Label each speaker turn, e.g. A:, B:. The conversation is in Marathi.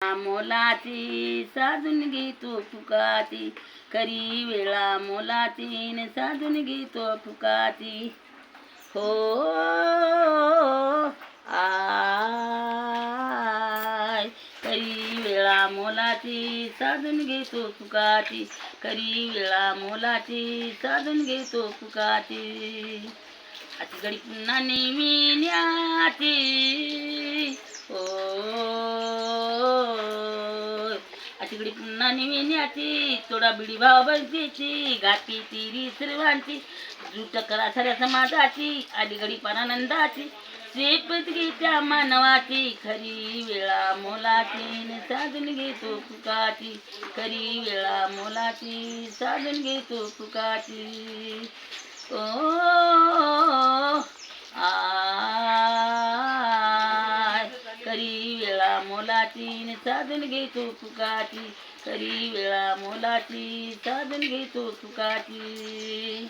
A: मोलाची साधून घेतो फुकाची, खरी वेळा मोलाची न साधून घेतो फुकाची. हो आय खरी वेळा मोलाची साधून घेतो फुकाची, खरी वेळा मोलाची साधून घेतो फुकाची. अशी घडी पुन्हा नेमिन्याची हो, अशी घडी पुन्हा नेमिन्याची, थोडा बिडी भाव बंदीची, घाती तिरी सर्वांची, जुट करा साऱ्या समाजाची, आली घडी पानानंदाची, श्रीपत गीत्या मानवाची, खरी वेळा मोलाची न साधून घेतो फुकाची, खरी वेळा मोलाची साधून घेतो फुकाची. ओ आय खरी वेळा मोलाची न साधून घेतो फुकाची, खरी वेळा मोलाची साधून घेतो फुकाची.